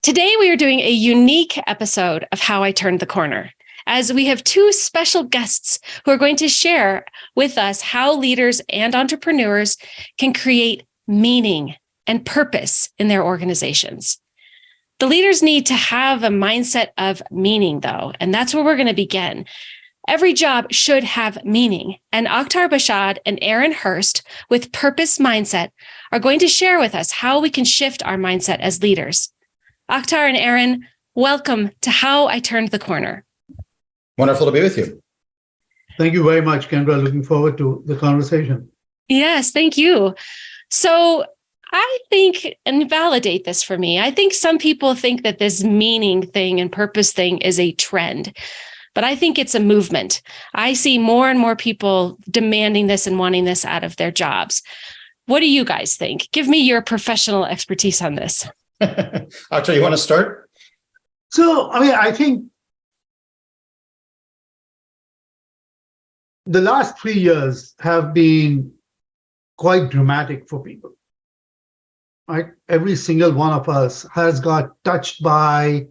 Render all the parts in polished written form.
Today, we are doing a unique episode of How I Turned the Corner, as we have two special guests who are going to share with us how leaders and entrepreneurs can create meaning and purpose in their organizations. The leaders need to have a mindset of meaning, though, and that's where we're going to begin. Every job should have meaning, and Akhtar Badshah and Aaron Hurst with Purpose Mindset are going to share with us how we can shift our mindset as leaders. Akhtar and Aaron, welcome to How I Turned the Corner. Wonderful to be with you. Thank you very much, Kendra. Looking forward to the conversation. Yes, thank you. So I think, and validate this for me, I think some people think that this meaning thing and purpose thing is a trend, but I think it's a movement. I see more and more people demanding this and wanting this out of their jobs. What do you guys think? Give me your professional expertise on this. Akhtar, you want to start? So, I think the last 3 years have been quite dramatic for people, right? Every single one of us has got touched by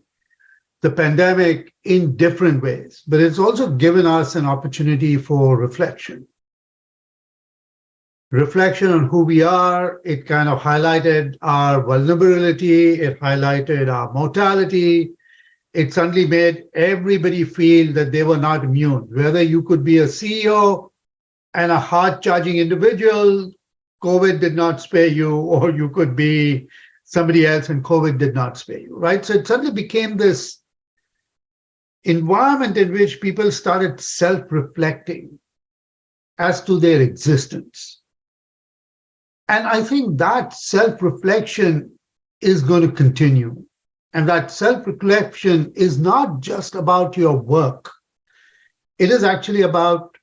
the pandemic in different ways, but it's also given us an opportunity for reflection on who we are. It kind of highlighted our vulnerability. It highlighted our mortality. It suddenly made everybody feel that they were not immune. Whether you could be a CEO and a hard-charging individual, COVID did not spare you, or you could be somebody else and COVID did not spare you, right? So it suddenly became this environment in which people started self-reflecting as to their existence. And I think that self-reflection is going to continue. And that self-reflection is not just about your work. It is actually about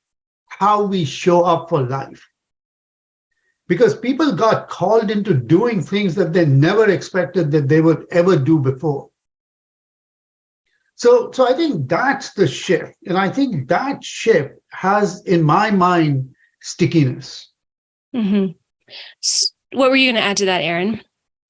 how we show up for life. Because people got called into doing things that they never expected that they would ever do before. So I think that's the shift. And I think that shift has, in my mind, stickiness. Mm-hmm. What were you going to add to that, Aaron?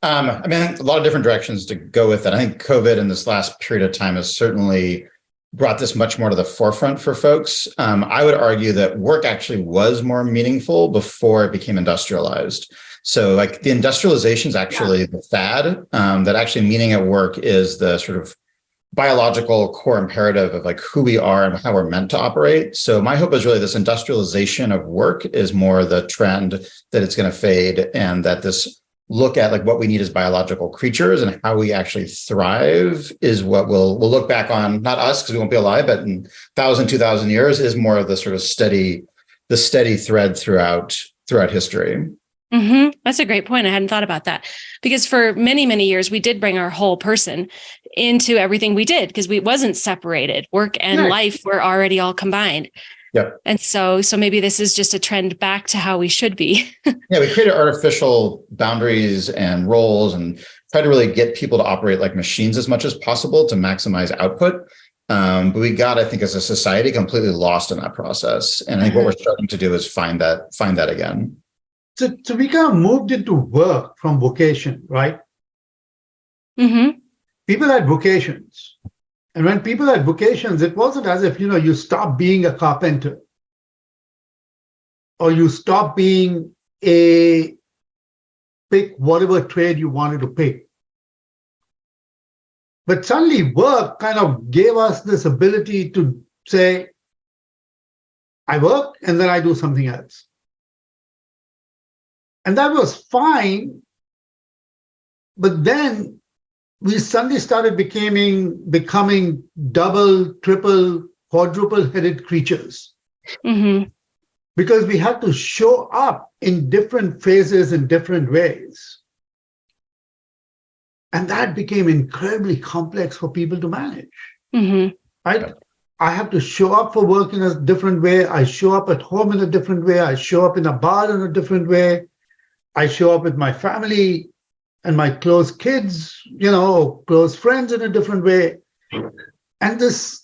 A lot of different directions to go with that. I think COVID in this last period of time has certainly brought this much more to the forefront for folks. I would argue that work actually was more meaningful before it became industrialized. So like the industrialization is actually the fad, that actually meaning at work is the sort of biological core imperative of like who we are and how we're meant to operate. So my hope is really this industrialization of work is more the trend that it's going to fade, and that this look at like what we need as biological creatures and how we actually thrive is what we'll look back on, not us because we won't be alive, but in 1,000, 2,000 years is more of the sort of steady thread throughout history. Mm-hmm. That's a great point. I hadn't thought about that, because for many, many years, we did bring our whole person into everything we did because we wasn't separated. Work and life were already all combined. Yep. And so maybe this is just a trend back to how we should be. Yeah, we created artificial boundaries and roles and try to really get people to operate like machines as much as possible to maximize output. But we got, I think, as a society, completely lost in that process. And I think what we're starting to do is find that again. So we kind of moved into work from vocation, right? Mm-hmm. People had vocations. And when people had vocations, it wasn't as if, you stop being a carpenter or you stop being pick whatever trade you wanted to pick. But suddenly work kind of gave us this ability to say, I work and then I do something else. And that was fine. But then we suddenly started becoming double, triple, quadruple-headed creatures. Mm-hmm. Because we had to show up in different phases in different ways. And that became incredibly complex for people to manage. Mm-hmm. Right? I have to show up for work in a different way. I show up at home in a different way. I show up in a bar in a different way. I show up with my family and my close kids, close friends in a different way. And this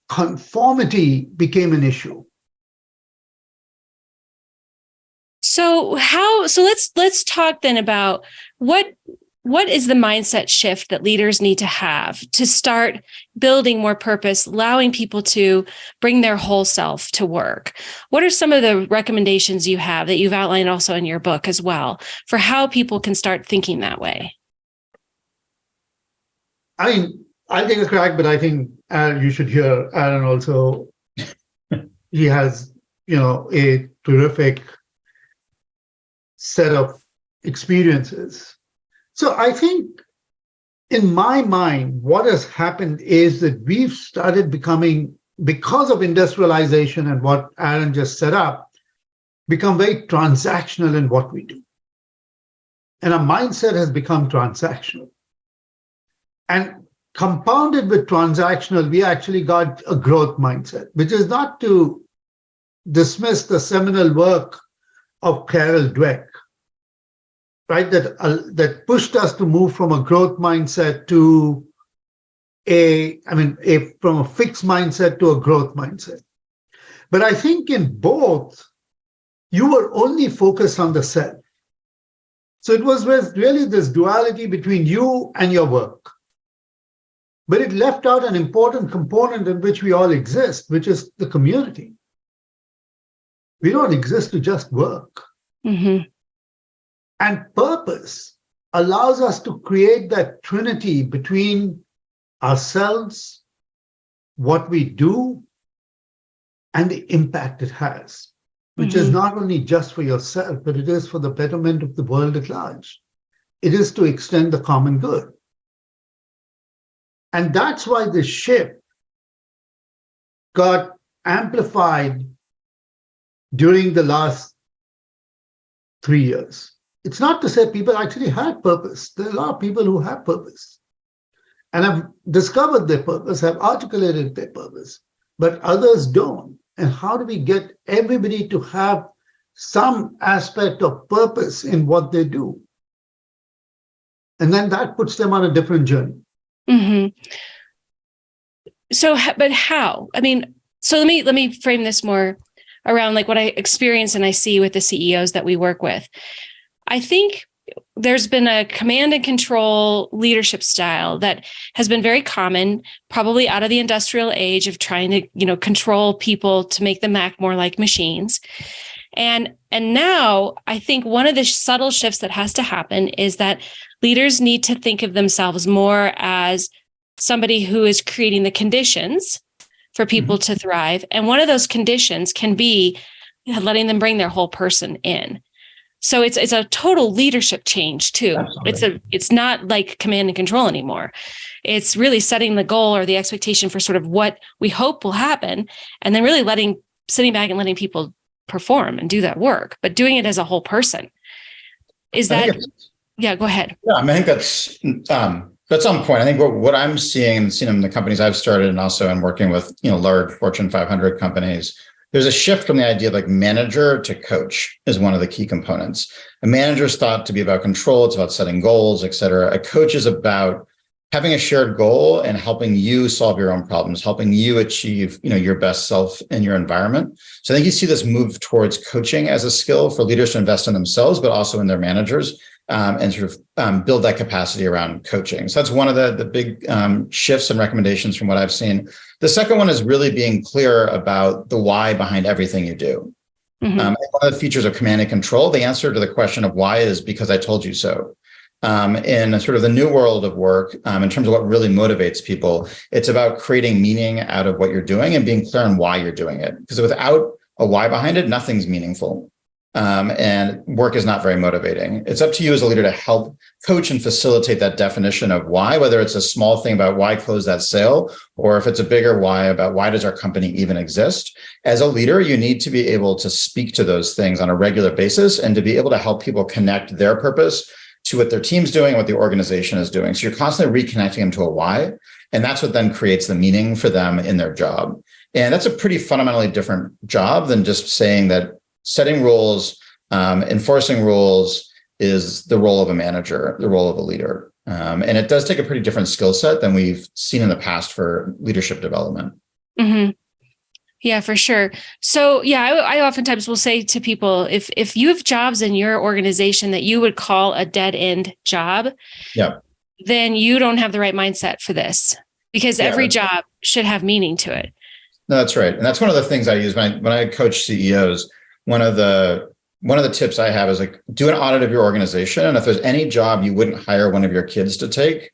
conformity became an issue. So let's talk then about what what is the mindset shift that leaders need to have to start building more purpose, allowing people to bring their whole self to work? What are some of the recommendations you have that you've outlined also in your book as well for how people can start thinking that way? I mean, I'll take a crack, but I think you should hear Aaron also. He has, a terrific set of experiences. So I think in my mind, what has happened is that we've started becoming, because of industrialization and what Aaron just set up, become very transactional in what we do. And our mindset has become transactional. And compounded with transactional, we actually got a growth mindset, which is not to dismiss the seminal work of Carol Dweck, right? That pushed us to move from a growth mindset to from a fixed mindset to a growth mindset. But I think in both, you were only focused on the self. So it was really this duality between you and your work. But it left out an important component in which we all exist, which is the community. We don't exist to just work. Mm-hmm. And purpose allows us to create that trinity between ourselves, what we do, and the impact it has, which is not only just for yourself, but it is for the betterment of the world at large. It is to extend the common good. And that's why this shift got amplified during the last 3 years. It's not to say people actually had purpose. There are a lot of people who have purpose and have discovered their purpose, have articulated their purpose, but others don't. And how do we get everybody to have some aspect of purpose in what they do? And then that puts them on a different journey. Mm-hmm. So, but how? I mean, so let me frame this more around like what I experience and I see with the CEOs that we work with. I think there's been a command and control leadership style that has been very common, probably out of the industrial age of trying to, control people to make them act more like machines. And now I think one of the subtle shifts that has to happen is that leaders need to think of themselves more as somebody who is creating the conditions for people to thrive. And one of those conditions can be letting them bring their whole person in. So it's a total leadership change too. Absolutely. It's not like command and control anymore. It's really setting the goal or the expectation for sort of what we hope will happen, and then really sitting back and letting people perform and do that work, but doing it as a whole person. Yeah, go ahead. Yeah, I think that's on point. I think what I'm seeing and seeing in the companies I've started, and also in working with large Fortune 500 companies, there's a shift from the idea of like manager to coach is one of the key components. A manager is thought to be about control. It's about setting goals, et cetera. A coach is about having a shared goal and helping you solve your own problems, helping you achieve, your best self in your environment. So I think you see this move towards coaching as a skill for leaders to invest in themselves, but also in their managers, and sort of build that capacity around coaching. So that's one of the big shifts and recommendations from what I've seen. The second one is really being clear about the why behind everything you do. One of the features of command and control, the answer to the question of why is because I told you so. In sort of the new world of work, in terms of what really motivates people, it's about creating meaning out of what you're doing and being clear on why you're doing it. Because without a why behind it, nothing's meaningful. And work is not very motivating. It's up to you as a leader to help coach and facilitate that definition of why, whether it's a small thing about why close that sale, or if it's a bigger why about why does our company even exist. As a leader, you need to be able to speak to those things on a regular basis and to be able to help people connect their purpose to what their team's doing, what the organization is doing. So you're constantly reconnecting them to a why, and that's what then creates the meaning for them in their job. And that's a pretty fundamentally different job than just saying that setting rules, enforcing rules is the role of a manager, the role of a leader. And it does take a pretty different skill set than we've seen in the past for leadership development. Mm-hmm. Yeah, for sure. So yeah, I oftentimes will say to people, if you have jobs in your organization that you would call a dead end job, Yeah. then you don't have the right mindset for this, because every Yeah. job should have meaning to it. No, that's right. And that's one of the things I use when I coach CEOs. One of the tips I have is like, do an audit of your organization. And if there's any job you wouldn't hire one of your kids to take,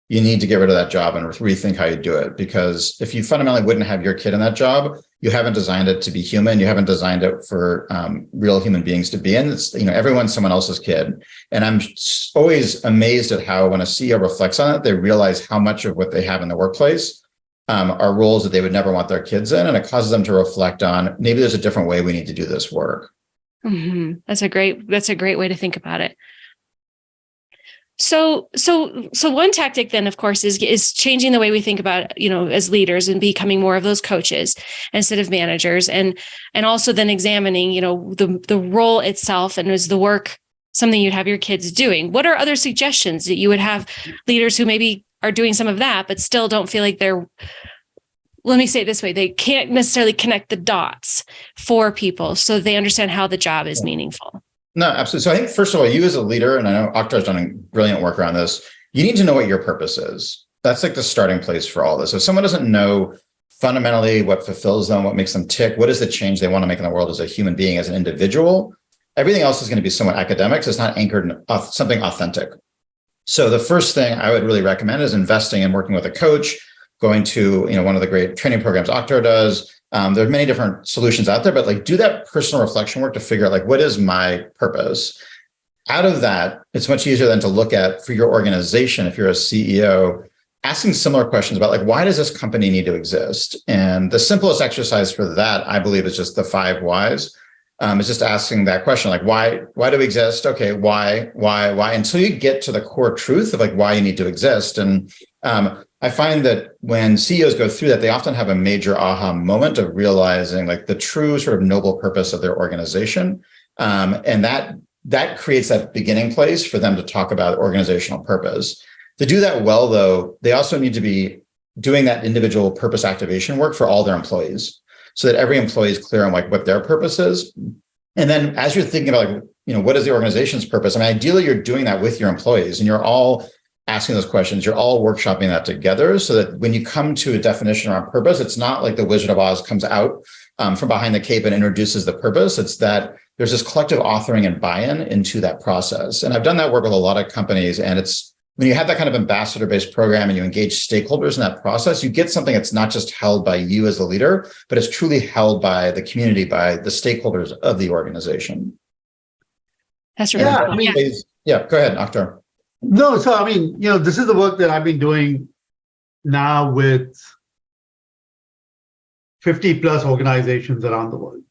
you need to get rid of that job and rethink how you do it. Because if you fundamentally wouldn't have your kid in that job, you haven't designed it to be human. You haven't designed it for real human beings to be in. It's, everyone's someone else's kid. And I'm always amazed at how when a CEO reflects on it, they realize how much of what they have in the workplace are roles that they would never want their kids in. And it causes them to reflect on, maybe there's a different way we need to do this work. Mm-hmm. That's a great way to think about it. So one tactic then, of course, is changing the way we think about, as leaders, and becoming more of those coaches instead of managers, and also then examining, the role itself, and is the work something you'd have your kids doing? What are other suggestions that you would have leaders who maybe are doing some of that, but still don't feel like let me say it this way, they can't necessarily connect the dots for people so they understand how the job is meaningful? No, absolutely. So I think, first of all, you as a leader, and I know Akhtar's done brilliant work around this, you need to know what your purpose is. That's like the starting place for all this. So if someone doesn't know fundamentally what fulfills them, what makes them tick, what is the change they want to make in the world as a human being, as an individual, everything else is going to be somewhat academic. So it's not anchored in something authentic. So the first thing I would really recommend is investing in working with a coach, going to one of the great training programs Akhtar does. There are many different solutions out there, but like, do that personal reflection work to figure out, like, what is my purpose? Out of that, it's much easier than to look at, for your organization, if you're a CEO, asking similar questions about, like, why does this company need to exist? And the simplest exercise for that, I believe, is just the 5 whys. It's just asking that question, like, why do we exist? Okay, why, until you get to the core truth of like why you need to exist. And I find that when CEOs go through that, they often have a major aha moment of realizing like the true sort of noble purpose of their organization. And that creates that beginning place for them to talk about organizational purpose. To do that well, though, they also need to be doing that individual purpose activation work for all their employees, so that every employee is clear on like what their purpose is. And then as you're thinking about like, what is the organization's purpose? I mean, ideally, you're doing that with your employees and you're all asking those questions. You're all workshopping that together so that when you come to a definition around purpose, it's not like the Wizard of Oz comes out from behind the cape and introduces the purpose. It's that there's this collective authoring and buy-in into that process. And I've done that work with a lot of companies. And it's when you have that kind of ambassador-based program and you engage stakeholders in that process, you get something that's not just held by you as the leader, but it's truly held by the community, by the stakeholders of the organization. That's really cool. Yeah, go ahead, Akhtar. No, so I mean, this is the work that I've been doing now with 50 plus organizations around the world,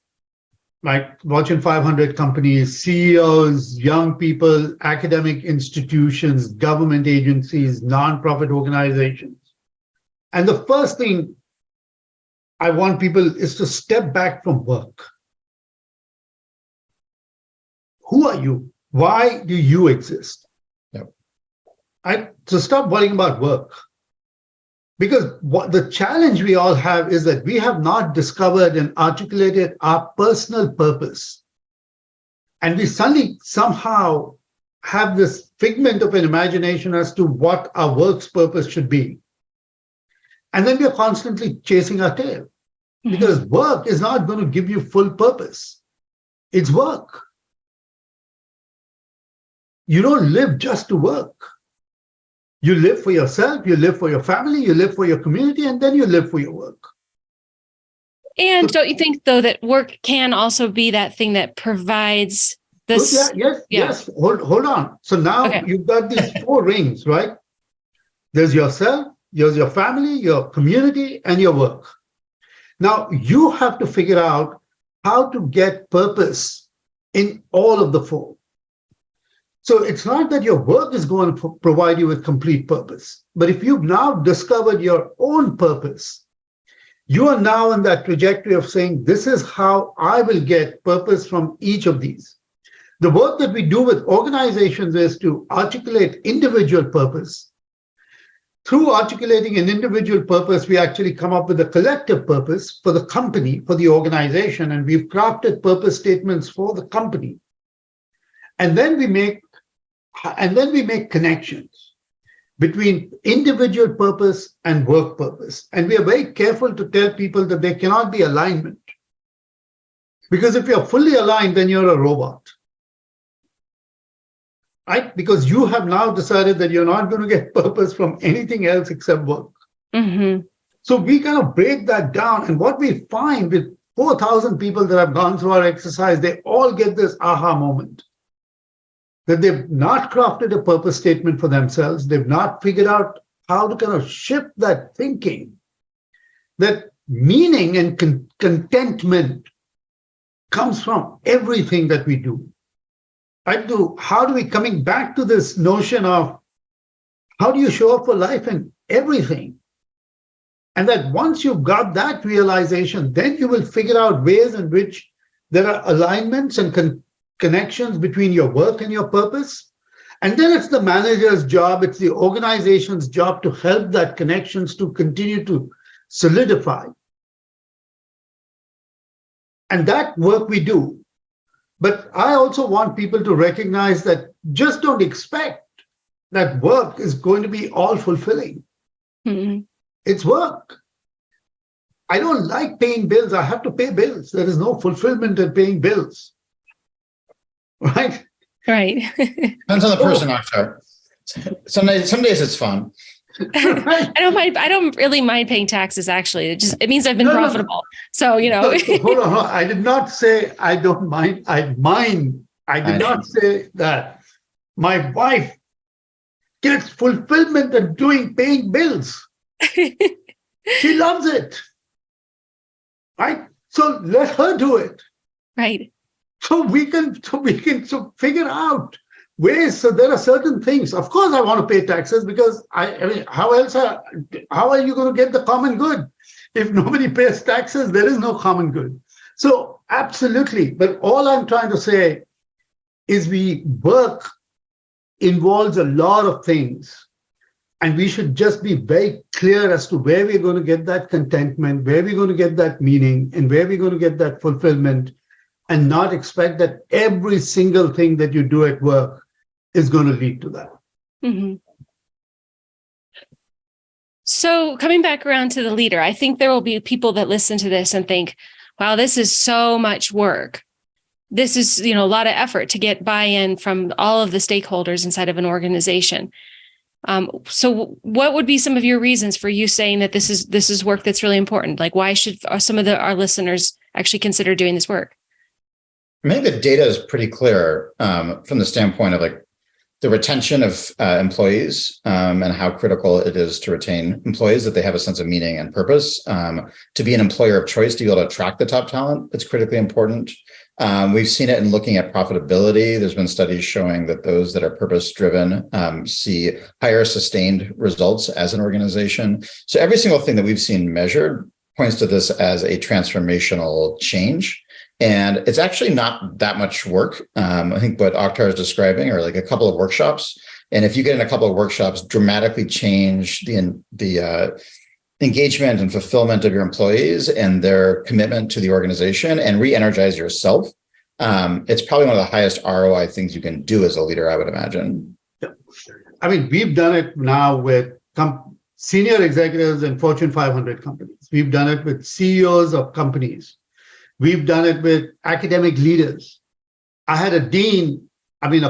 like Fortune 500 companies, CEOs, young people, academic institutions, government agencies, nonprofit organizations. And the first thing I want people is to step back from work. Who are you? Why do you exist? So stop worrying about work. Because what the challenge we all have is that we have not discovered and articulated our personal purpose. And we suddenly somehow have this figment of an imagination as to what our work's purpose should be. And then we are constantly chasing our tail. Because work is not going to give you full purpose. It's work. You don't live just to work. You live for yourself, you live for your family, you live for your community, and then you live for your work. And don't you think, though, that work can also be that thing that provides this? Yes. Hold on. So now You've got these 4 rings, right? There's yourself, there's your family, your community, and your work. Now you have to figure out how to get purpose in all of the 4. So it's not that your work is going to provide you with complete purpose, but if you've now discovered your own purpose, you are now on that trajectory of saying, this is how I will get purpose from each of these. The work that we do with organizations is to articulate individual purpose. through articulating an individual purpose, we actually come up with a collective purpose for the company, for the organization, and we've crafted purpose statements for the company. And then we make connections between individual purpose and work purpose. And we are very careful to tell people that there cannot be alignment. Because if you're fully aligned, then you're a robot. Right? Because you have now decided that you're not going to get purpose from anything else except work. Mm-hmm. So we kind of break that down. And what we find with 4,000 people that have gone through our exercise, they all get this aha moment. That they've not crafted a purpose statement for themselves. They've not figured out how to kind of shift that thinking. That meaning and contentment comes from everything that we do. Right? How do we, coming back to this notion of how do you show up for life in everything? And that once you've got that realization, then you will figure out ways in which there are alignments and connections between your work and your purpose. And then it's the manager's job, it's the organization's job to help that connections to continue to solidify. And that work we do. But I also want people to recognize that just don't expect that work is going to be all fulfilling. Mm-hmm. It's work. I don't like paying bills. I have to pay bills. There is no fulfillment in paying bills. Right? Right. Depends on the person, Akhtar. Some days it's fun. I don't really mind paying taxes, actually. It means I've been profitable. So, Hold on. I did not say I don't mind. I mind. I did not say that. My wife gets fulfillment in paying bills. She loves it. Right? So let her do it. Right. So we can figure out ways. So there are certain things. Of course, I want to pay taxes because I mean, how are you going to get the common good? If nobody pays taxes, there is no common good. So absolutely. But all I'm trying to say is work involves a lot of things. And we should just be very clear as to where we're going to get that contentment, where we're going to get that meaning, and where we're going to get that fulfillment, and not expect that every single thing that you do at work is going to lead to that. Mm-hmm. So coming back around to the leader, I think there will be people that listen to this and think, wow, this is so much work. This is, a lot of effort to get buy-in from all of the stakeholders inside of an organization. So what would be some of your reasons for you saying that this is work that's really important? Like, why should some of our listeners actually consider doing this work? I think the data is pretty clear from the standpoint of like the retention of employees and how critical it is to retain employees, that they have a sense of meaning and purpose. To be an employer of choice, to be able to attract the top talent, it's critically important. We've seen it in looking at profitability. There's been studies showing that those that are purpose-driven see higher sustained results as an organization. So every single thing that we've seen measured points to this as a transformational change. And it's actually not that much work. I think what Akhtar is describing are like a couple of workshops. And if you get in a couple of workshops, dramatically change the engagement and fulfillment of your employees and their commitment to the organization and re-energize yourself, it's probably one of the highest ROI things you can do as a leader, I would imagine. I mean, we've done it now with senior executives in Fortune 500 companies. We've done it with CEOs of companies. We've done it with academic leaders. I had a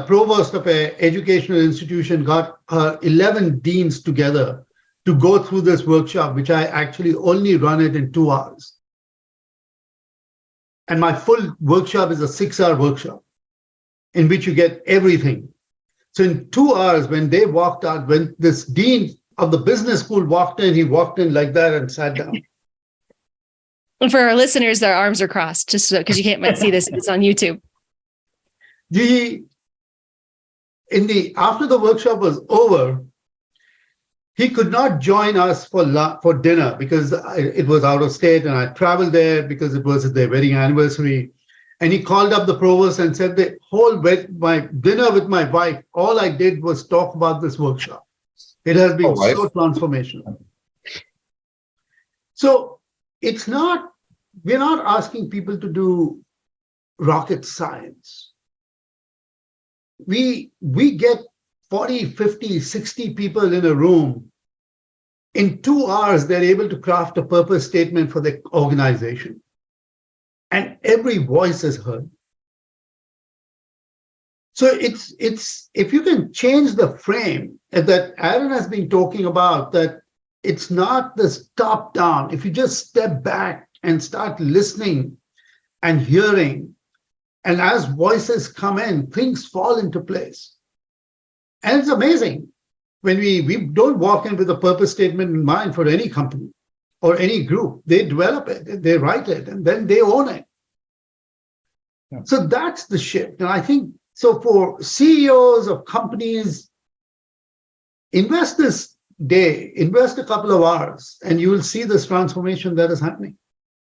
provost of an educational institution got 11 deans together to go through this workshop, which I actually only run it in 2 hours. And my full workshop is a 6-hour workshop in which you get everything. So in 2 hours, when they walked out, when this dean of the business school walked in, he walked in like that and sat down. And for our listeners, their arms are crossed, just because you might see this. It's on YouTube. After the workshop was over, he could not join us for dinner because it was out of state, and I traveled there because it was their wedding anniversary. And he called up the provost and said, my dinner with my wife, all I did was talk about this workshop. It has been wife. so transformational. So we're not asking people to do rocket science. We get 40, 50, 60 people in a room. In 2 hours, they're able to craft a purpose statement for the organization. And every voice is heard. So it's if you can change the frame that Aaron has been talking about, that it's not this top down. If you just step back and start listening and hearing, and as voices come in, things fall into place. And it's amazing when we don't walk in with a purpose statement in mind for any company or any group. They develop it, they write it, and then they own it. Yeah. So that's the shift. And I think, so for CEOs of companies, invest this day, invest a couple of hours, and you will see this transformation that is happening.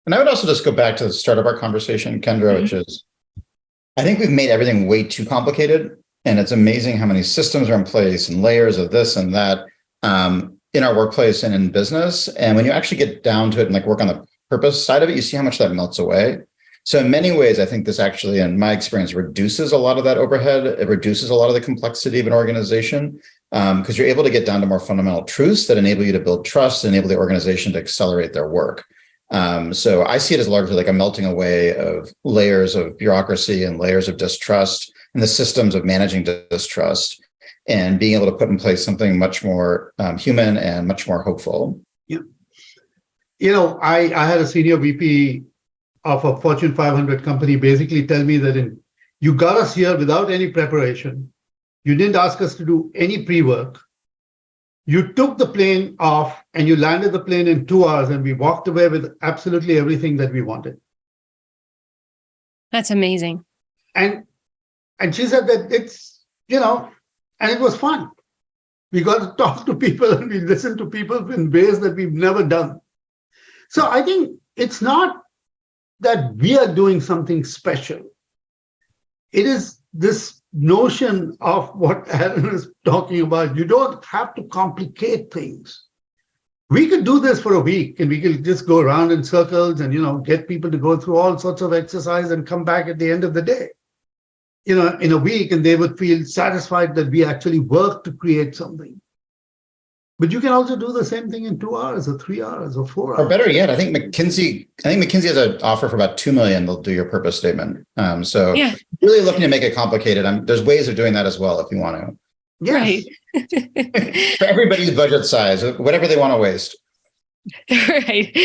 And I would also just go back to the start of our conversation, Kendra, which is, I think we've made everything way too complicated. And it's amazing how many systems are in place and layers of this and that in our workplace and in business. And when you actually get down to it and like work on the purpose side of it, you see how much that melts away. So in many ways, I think this actually, in my experience, reduces a lot of that overhead. It reduces a lot of the complexity of an organization because you're able to get down to more fundamental truths that enable you to build trust and enable the organization to accelerate their work. So I see it as largely like a melting away of layers of bureaucracy and layers of distrust and the systems of managing distrust and being able to put in place something much more human and much more hopeful. Yeah. You know, I had a senior VP of a Fortune 500 company basically tell me that you got us here without any preparation. You didn't ask us to do any pre-work. You took the plane off and you landed the plane in 2 hours and we walked away with absolutely everything that we wanted. That's amazing. And she said that it's, and it was fun. We got to talk to people and we listened to people in ways that we've never done. So I think it's not that we are doing something special. It is this notion of what Aaron is talking about. You don't have to complicate things. We could do this for a week and we could just go around in circles and, get people to go through all sorts of exercise and come back at the end of the day, in a week, and they would feel satisfied that we actually worked to create something. But you can also do the same thing in 2 hours or 3 hours or 4 hours. Or better yet, I think McKinsey has an offer for about $2 million. They'll do your purpose statement. So yeah. Really looking to make it complicated. There's ways of doing that as well if you want to. Yes. Right. For everybody's budget size, whatever they want to waste. Right.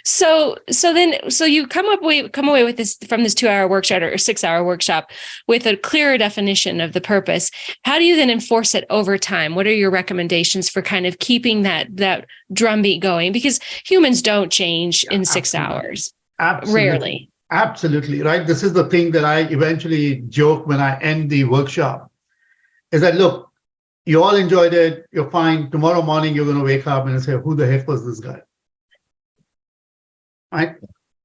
So you come away with this from this 2-hour workshop or 6-hour workshop with a clearer definition of the purpose. How do you then enforce it over time? What are your recommendations for kind of keeping that drumbeat going? Because humans don't change in 6 hours. Absolutely. Rarely. Absolutely. Right. This is the thing that I eventually joke when I end the workshop is that, look, you all enjoyed it. You're fine. Tomorrow morning, you're going to wake up and say, who the heck was this guy? Right?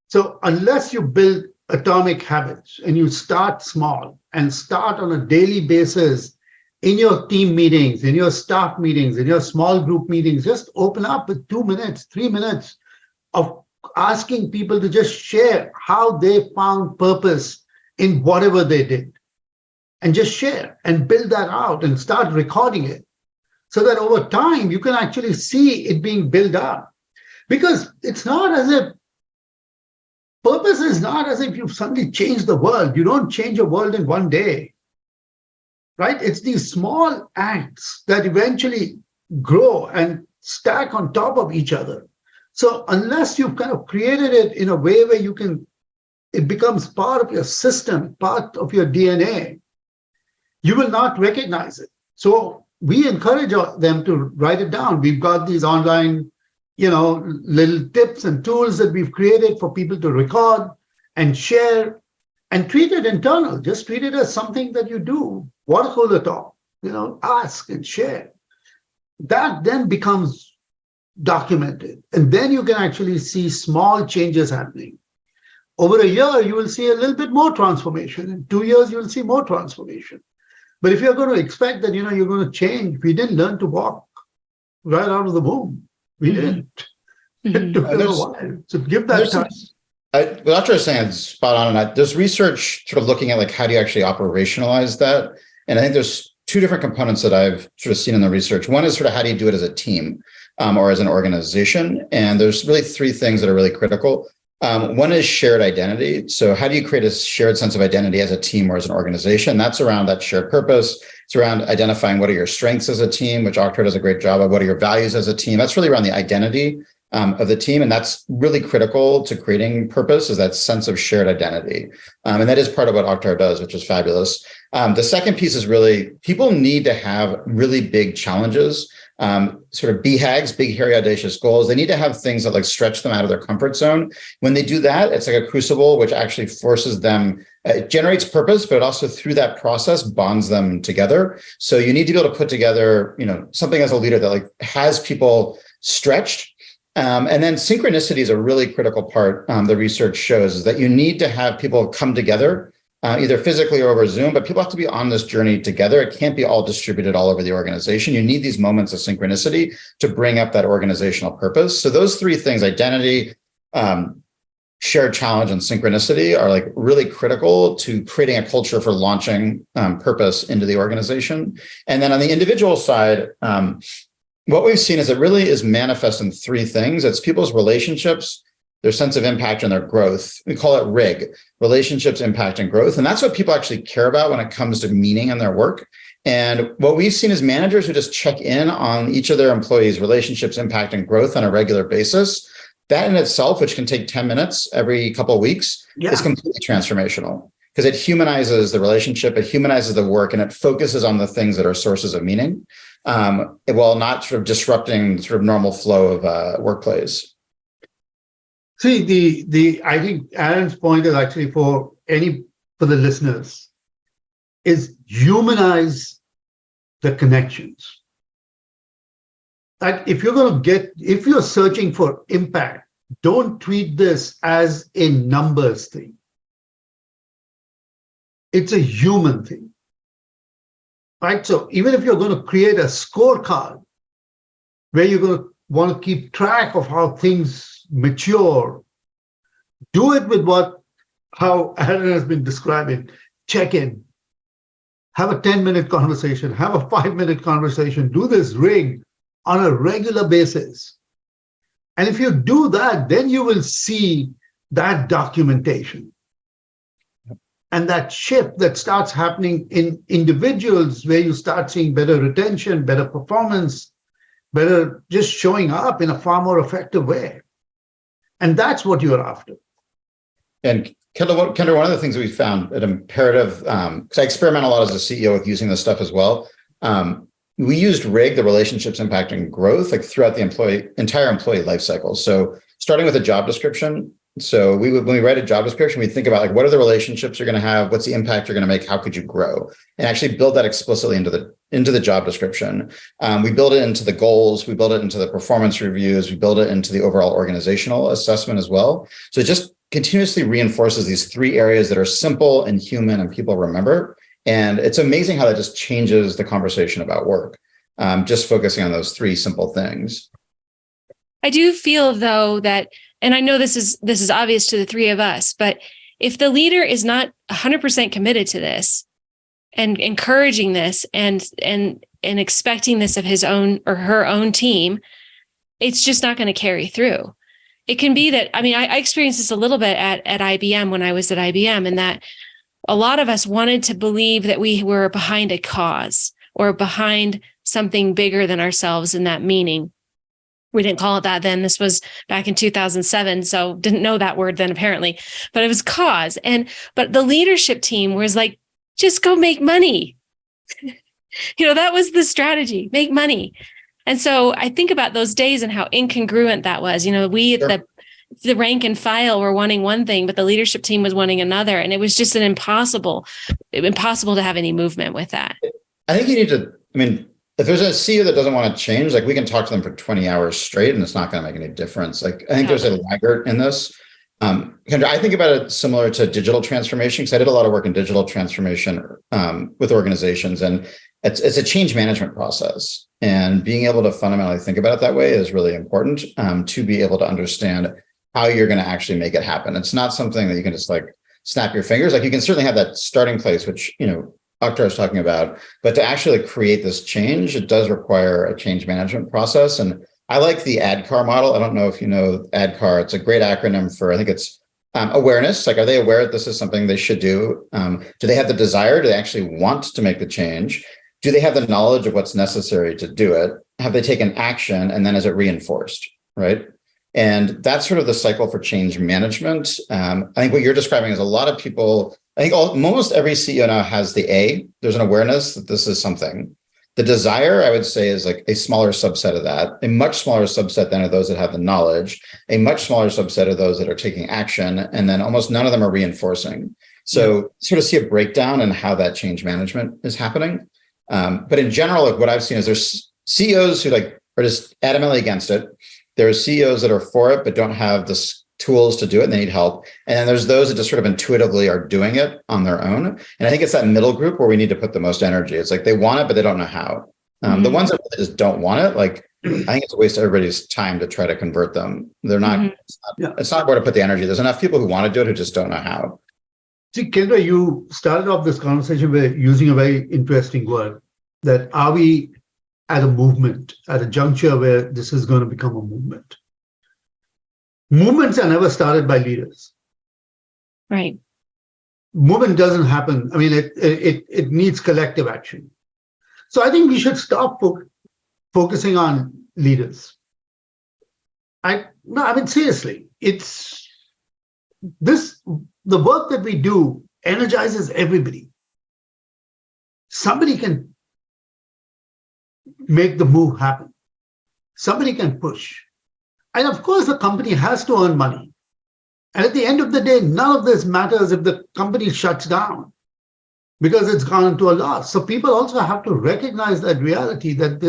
So unless you build atomic habits and you start small and start on a daily basis in your team meetings, in your staff meetings, in your small group meetings, just open up with 2 minutes, 3 minutes of asking people to just share how they found purpose in whatever they did. And just share and build that out and start recording it so that over time you can actually see it being built up. Because it's not as if purpose is not as if you've suddenly changed the world. You don't change a world in one day, right? It's these small acts that eventually grow and stack on top of each other. So unless you've kind of created it in a way where it becomes part of your system, part of your DNA, you will not recognize it. So we encourage them to write it down. We've got these online, little tips and tools that we've created for people to record and share and treat it internal. Just treat it as something that you do. Water cooler talk, ask and share. That then becomes documented. And then you can actually see small changes happening. Over a year, you will see a little bit more transformation. In 2 years, you will see more transformation. But if you're going to expect that, you're going to change, we didn't learn to walk right out of the womb. We didn't. It took us a while. So give that time. What Dr. is saying is spot on. And there's research sort of looking at like, how do you actually operationalize that? And I think there's two different components that I've sort of seen in the research. One is sort of how do you do it as a team or as an organization? And there's really three things that are really critical. One is shared identity. So how do you create a shared sense of identity as a team or as an organization? That's around that shared purpose. It's around identifying what are your strengths as a team, which Akhtar does a great job of. What are your values as a team? That's really around the identity of the team. And that's really critical to creating purpose, is that sense of shared identity. And that is part of what Akhtar does, which is fabulous. The second piece is really people need to have really big challenges, sort of BHAGs, big, hairy, audacious goals. They need to have things that like stretch them out of their comfort zone. When they do that, it's like a crucible, which actually forces them, it generates purpose, but it also through that process bonds them together. So you need to be able to put together, something as a leader that like has people stretched. And then synchronicity is a really critical part. The research shows is that you need to have people come together, either physically or over Zoom, but people have to be on this journey together. It can't be all distributed all over the organization. You need these moments of synchronicity to bring up that organizational purpose. So those three things, identity, shared challenge, and synchronicity, are like really critical to creating a culture for launching purpose into the organization. And then on the individual side, what we've seen is it really is manifest in three things. It's people's relationships, their sense of impact, and their growth. We call it RIG, relationships, impact, and growth. And that's what people actually care about when it comes to meaning in their work. And what we've seen is managers who just check in on each of their employees' relationships, impact, and growth on a regular basis. That in itself, which can take 10 minutes every couple of weeks, is completely transformational, because it humanizes the relationship, it humanizes the work, and it focuses on the things that are sources of meaning, while not sort of disrupting sort of normal flow of workplace. See, I think Aaron's point is actually for the listeners, is humanize the connections. Like if you're searching for impact, don't treat this as a numbers thing. It's a human thing, right? So even if you're going to create a scorecard where you're going to want to keep track of how things mature, do it with how Aaron has been describing. Check in, have a 10-minute conversation, have a 5-minute conversation, do this rig on a regular basis. And if you do that, then you will see that documentation. And that shift that starts happening in individuals, where you start seeing better retention, better performance, better just showing up in a far more effective way. And that's what you're after. And Kendra, one of the things that we found at Imperative, because I experiment a lot as a CEO with using this stuff as well. We used RIG, the relationships, impact, and growth, like throughout the entire employee life cycle. So starting with a job description. So when we write a job description, we think about like, what are the relationships you're going to have? What's the impact you're going to make? How could you grow? And actually build that explicitly into the job description. We build it into the goals. We build it into the performance reviews. We build it into the overall organizational assessment as well. So it just continuously reinforces these three areas that are simple and human and people remember. And it's amazing how that just changes the conversation about work, just focusing on those three simple things. I do feel, though, that, and I know this is obvious to the three of us, but if the leader is not 100% committed to this and encouraging this and expecting this of his own or her own team, it's just not going to carry through. It can be that, I experienced this a little bit at IBM when I was at IBM, and that a lot of us wanted to believe that we were behind a cause or behind something bigger than ourselves in that meaning. We didn't call it that then. This was back in 2007, so didn't know that word then apparently, but it was cause. But the leadership team was like, just go make money. That was the strategy, make money. And so I think about those days and how incongruent that was. We at the rank and file were wanting one thing, but the leadership team was wanting another. And it was just impossible to have any movement with that. I think you need to, if there's a CEO that doesn't want to change, like we can talk to them for 20 hours straight and it's not going to make any difference. Like I think there's a laggard in this. Kendra, I think about it similar to digital transformation, because I did a lot of work in digital transformation with organizations, and it's a change management process. And being able to fundamentally think about it that way is really important to be able to understand how you're going to actually make it happen. It's not something that you can just like snap your fingers. Like you can certainly have that starting place, which, Akhtar is talking about, but to actually create this change, it does require a change management process. And I like the ADKAR model. I don't know if you know ADKAR. It's a great acronym for, I think it's awareness. Like, are they aware that this is something they should do? Do they have the desire? Do they actually want to make the change? Do they have the knowledge of what's necessary to do it? Have they taken action? And then is it reinforced, right? And that's sort of the cycle for change management. I think what you're describing is a lot of people, I think almost every CEO now has the A. There's an awareness that this is something. The desire, I would say, is like a smaller subset of that, a much smaller subset than of those that have the knowledge, a much smaller subset of those that are taking action, and then almost none of them are reinforcing. So sort of see a breakdown in how that change management is happening. But in general, like what I've seen is there's CEOs who are just adamantly against it. There are CEOs that are for it, but don't have the tools to do it and they need help. And then there's those that just sort of intuitively are doing it on their own. And I think it's that middle group where we need to put the most energy. It's like they want it, but they don't know how. The ones that really just don't want it, like I think it's a waste of everybody's time to try to convert them. They're not, it's not where to put the energy. There's enough people who want to do it who just don't know how. See, Kendra, you started off this conversation by using a very interesting word, that are we at a movement, at a juncture where this is going to become a movement? Movements are never started by leaders. Right. Movement doesn't happen. I mean, it needs collective action. So I think we should stop focusing on leaders. Seriously, the work that we do energizes everybody. Somebody can make the move happen. Somebody can push. And of course, the company has to earn money. And at the end of the day, none of this matters if the company shuts down because it's gone into a loss. So people also have to recognize that reality, that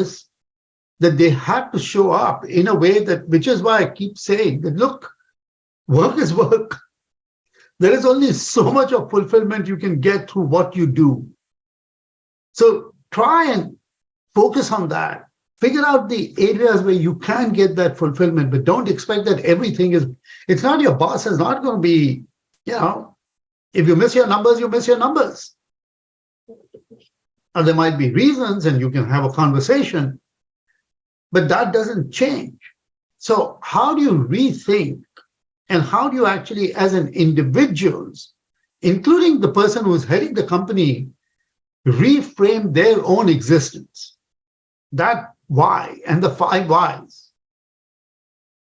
they have to show up in a way which is why I keep saying that, look, work is work. There is only so much of fulfillment you can get through what you do. So try and focus on that. Figure out the areas where you can get that fulfillment, but don't expect that everything it's not your boss is not going to be, if you miss your numbers, you miss your numbers. Or there might be reasons and you can have a conversation, but that doesn't change. So how do you rethink and how do you actually, as an individuals, including the person who's heading the company, reframe their own existence? That why and the 5 whys,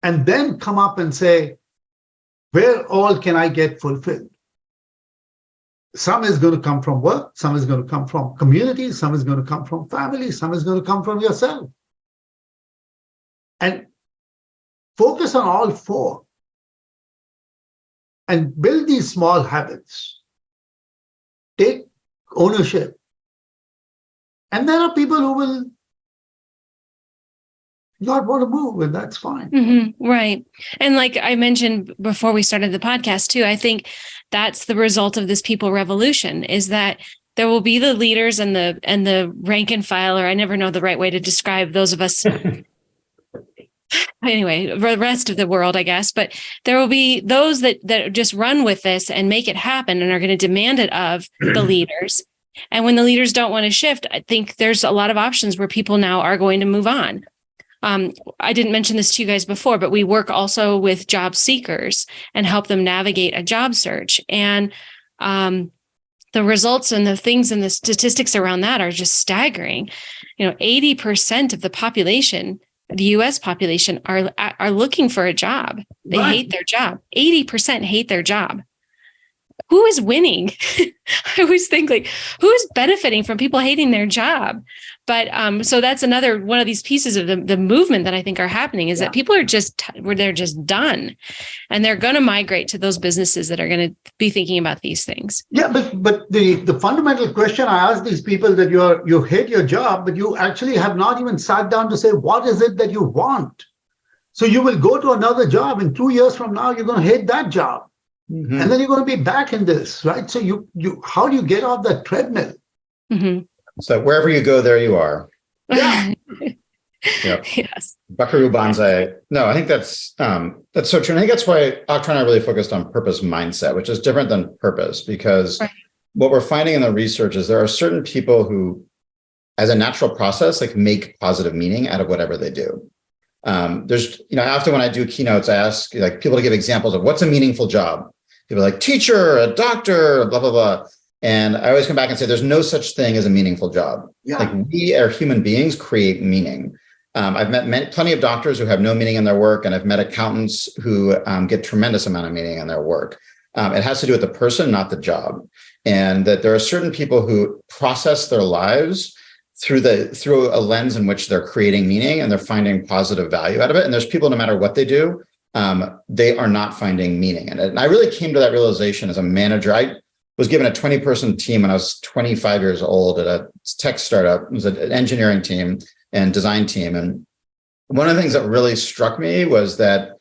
and then come up and say, where all can I get fulfilled? Some is going to come from work, some is going to come from community, some is going to come from family, some is going to come from yourself. And focus on all 4 and build these small habits. Take ownership. And there are people who will not want to move, and that's fine. Mm-hmm, right. And like I mentioned before we started the podcast too, I think that's the result of this people revolution, is that there will be the leaders and the rank and file, or I never know the right way to describe those of us. Anyway, the rest of the world, I guess, but there will be those that just run with this and make it happen and are going to demand it of the leaders. And when the leaders don't want to shift, I think there's a lot of options where people now are going to move on. I didn't mention this to you guys before, but we work also with job seekers and help them navigate a job search. And the results and the things and the statistics around that are just staggering. 80% of the population, the US population, are looking for a job. They hate their job. 80% hate their job. Who is winning? I always think, like, who's benefiting from people hating their job? But so that's another one of these pieces of the movement that I think are happening, is that people are they're just done, and they're going to migrate to those businesses that are going to be thinking about these things. Yeah, but the fundamental question I ask these people, that you hate your job, but you actually have not even sat down to say, what is it that you want? So you will go to another job, and 2 years from now, you're going to hate that job. Mm-hmm. And then you're going to be back in this, right? So you how do you get off that treadmill? Mm-hmm. So wherever you go, there you are. Yeah. Yep. Yes. Buckaroo Banzai. No, I think that's so true. And I think that's why Akhtar and I really focused on purpose mindset, which is different than purpose, because Right. what we're finding in the research is there are certain people who, as a natural process, like make positive meaning out of whatever they do. There's, often when I do keynotes, I ask like people to give examples of what's a meaningful job. People are like teacher, a doctor, blah, blah, blah. And I always come back and say, there's no such thing as a meaningful job. Yeah. Like we are human beings create meaning. I've met plenty of doctors who have no meaning in their work, and I've met accountants who get tremendous amount of meaning in their work. It has to do with the person, not the job. And that there are certain people who process their lives through a lens in which they're creating meaning and they're finding positive value out of it. And there's people, no matter what they do, they are not finding meaning in it. And I really came to that realization as a manager. I was given a 20-person team when I was 25 years old at a tech startup. It was an engineering team and design team. And one of the things that really struck me was that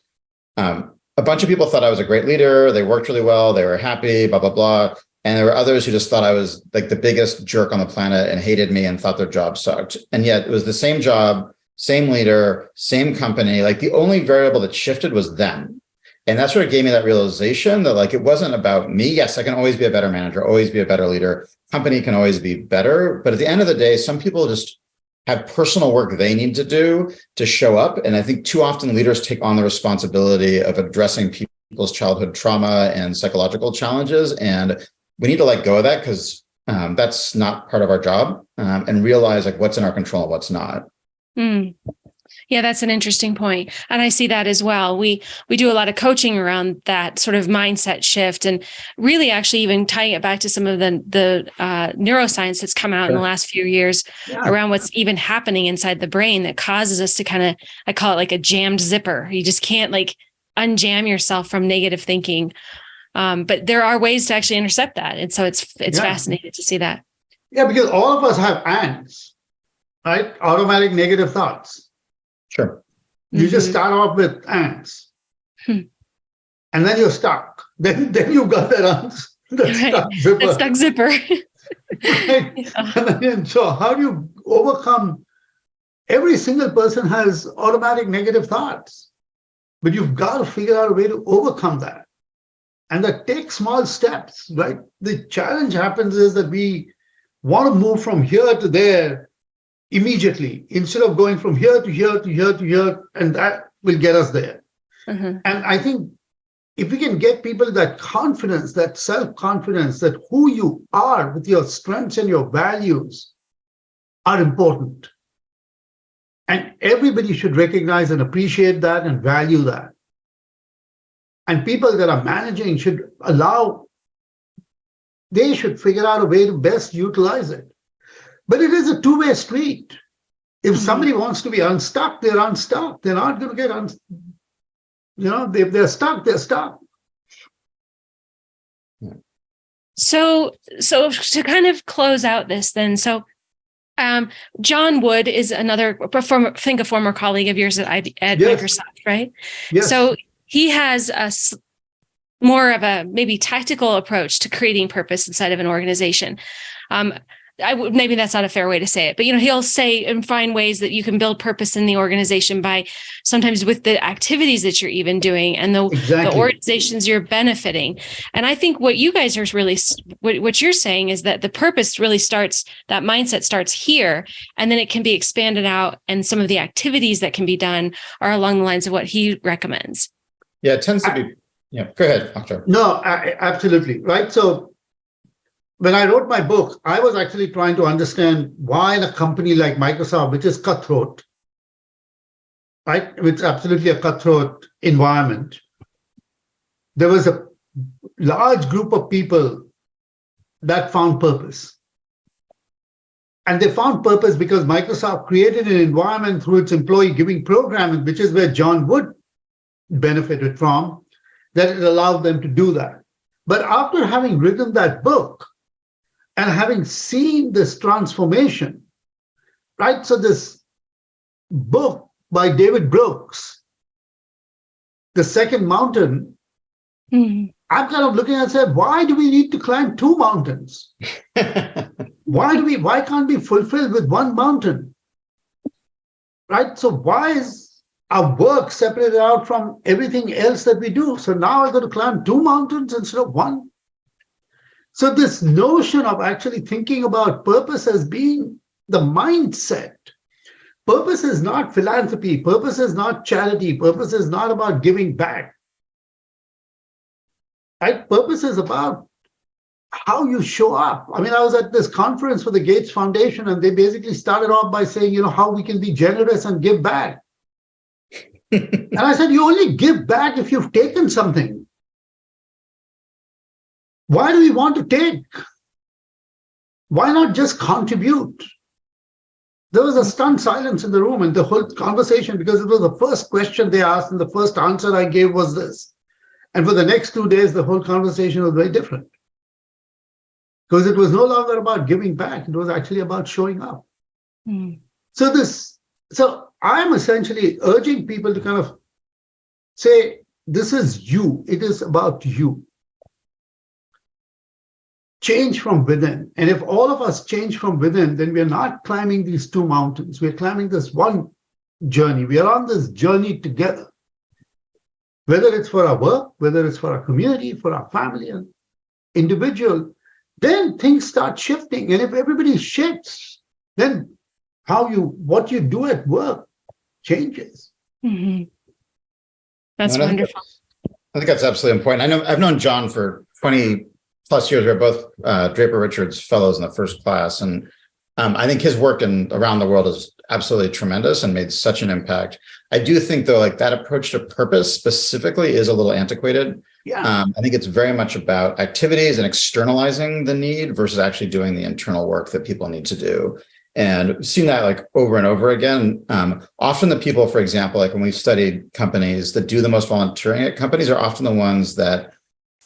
a bunch of people thought I was a great leader. They worked really well. They were happy, blah, blah, blah. And there were others who just thought I was like the biggest jerk on the planet and hated me and thought their job sucked. And yet it was the same job, same leader, same company. Like the only variable that shifted was them. And that sort of gave me that realization that like, it wasn't about me. Yes, I can always be a better manager, always be a better leader. Company can always be better. But at the end of the day, some people just have personal work they need to do to show up. And I think too often leaders take on the responsibility of addressing people's childhood trauma and psychological challenges. And we need to let go of that because that's not part of our job, and realize like what's in our control and what's not. Mm. Yeah, that's an interesting point. And I see that as well. We do a lot of coaching around that sort of mindset shift, and really actually even tying it back to some of the neuroscience that's come out in the last few years around what's even happening inside the brain that causes us to kind of, I call it like a jammed zipper. You just can't like unjam yourself from negative thinking. But there are ways to actually intercept that. And so it's fascinating to see that. Yeah, because all of us have ants, right? Automatic negative thoughts. Sure. You just start off with ants. And then you're stuck. Then you've got that stuck zipper. Right? Yeah. And so how do you overcome? Every single person has automatic negative thoughts, but you've got to figure out a way to overcome that. And that takes small steps, right? The challenge happens is that we want to move from here to there immediately instead of going from here to here to here to here, and that will get us there. And I think if we can get people that confidence, that self-confidence, that who you are with your strengths and your values are important. And everybody should recognize and appreciate that and value that. And people that are managing should they should figure out a way to best utilize it. But it is a two-way street. If somebody wants to be unstuck, they're unstuck. They're not going to get if they're stuck, they're stuck. So to kind of close out this then, John Wood is another former colleague of yours at Microsoft, right? Yes. So he has more of a maybe tactical approach to creating purpose inside of an organization. Maybe that's not a fair way to say it, but he'll say and find ways that you can build purpose in the organization by sometimes with the activities that you're even doing and the organizations you're benefiting. And I think what you guys are really, what you're saying is that the purpose really starts, that mindset starts here, and then it can be expanded out. And some of the activities that can be done are along the lines of what he recommends. Yeah, it tends to be. Yeah, go ahead, Akhtar. No, absolutely. Right. So when I wrote my book, I was actually trying to understand why in a company like Microsoft, which is cutthroat, right? It's absolutely a cutthroat environment. There was a large group of people that found purpose. And they found purpose because Microsoft created an environment through its employee giving program, which is where John Wood benefited from, that it allowed them to do that. But after having written that book and having seen this transformation, right? So this book by David Brooks, The Second Mountain, I'm kind of looking and said, why do we need to climb two mountains? Why can't we fulfill with one mountain? right? So why is our work separated out from everything else that we do? So now I've got to climb 2 mountains instead of one. So this notion of actually thinking about purpose as being the mindset. Purpose is not philanthropy. Purpose is not charity. Purpose is not about giving back. Right? Purpose is about how you show up. I mean, I was at this conference for the Gates Foundation, and they basically started off by saying, how we can be generous and give back. And I said, you only give back if you've taken something. Why do we want to take? Why not just contribute? There was a stunned silence in the room and the whole conversation, because it was the first question they asked and the first answer I gave was this. And for the next 2 days, the whole conversation was very different. Because it was no longer about giving back. It was actually about showing up. Mm. So I'm essentially urging people to kind of say, this is you. It is about you. Change from within. And if all of us change from within, then we're not climbing these 2 mountains. We're climbing this one journey. We are on this journey together. Whether it's for our work, whether it's for our community, for our family and individual, then things start shifting. And if everybody shifts, then what you do at work changes. Mm-hmm. That's wonderful. I think that's absolutely important. I've known John for 20 plus years. We're both Draper Richards fellows in the first class. And I think his work around the world is absolutely tremendous and made such an impact. I do think, though, like that approach to purpose specifically is a little antiquated. Yeah. I think it's very much about activities and externalizing the need versus actually doing the internal work that people need to do. And we've seen that like over and over again. Often the people, for example, like when we've studied companies that do the most volunteering at companies are often the ones that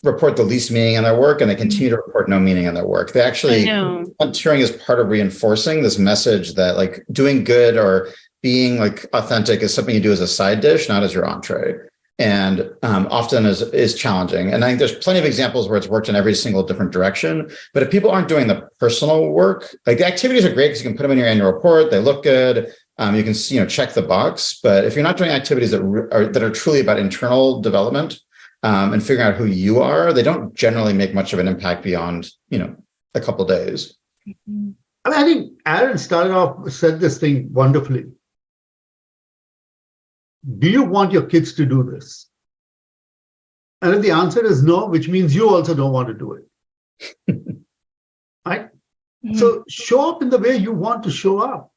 report the least meaning in their work, and they continue to report no meaning in their work. They actually, volunteering is part of reinforcing this message that like doing good or being like authentic is something you do as a side dish, not as your entree. And often is challenging. And I think there's plenty of examples where it's worked in every single different direction. But if people aren't doing the personal work, like the activities are great because you can put them in your annual report, they look good. You can check the box. But if you're not doing activities that are truly about internal development, and figuring out who you are, they don't generally make much of an impact beyond, a couple of days. I think Aaron said this thing wonderfully. Do you want your kids to do this? And if the answer is no, which means you also don't want to do it. Right? Mm-hmm. So show up in the way you want to show up.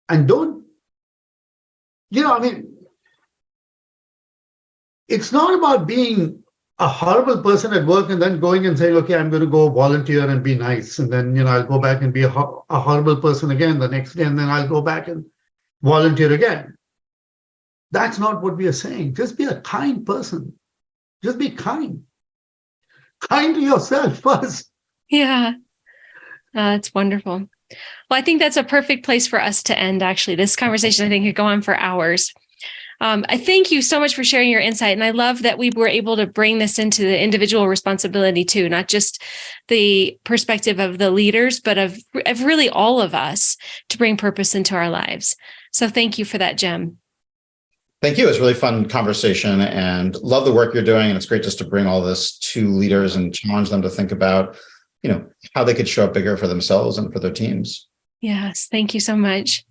And don't, it's not about being a horrible person at work and then going and saying, okay, I'm going to go volunteer and be nice. And then, I'll go back and be a horrible person again the next day. And then I'll go back and volunteer again. That's not what we are saying. Just be a kind person. Just be kind. Kind to yourself first. Yeah. That's wonderful. Well, I think that's a perfect place for us to end, actually. This conversation, I think, could go on for hours. I thank you so much for sharing your insight. And I love that we were able to bring this into the individual responsibility too, not just the perspective of the leaders, but of really all of us to bring purpose into our lives. So thank you for that, Jem. Thank you. It was a really fun conversation and love the work you're doing. And it's great just to bring all this to leaders and challenge them to think about, how they could show up bigger for themselves and for their teams. Yes. Thank you so much.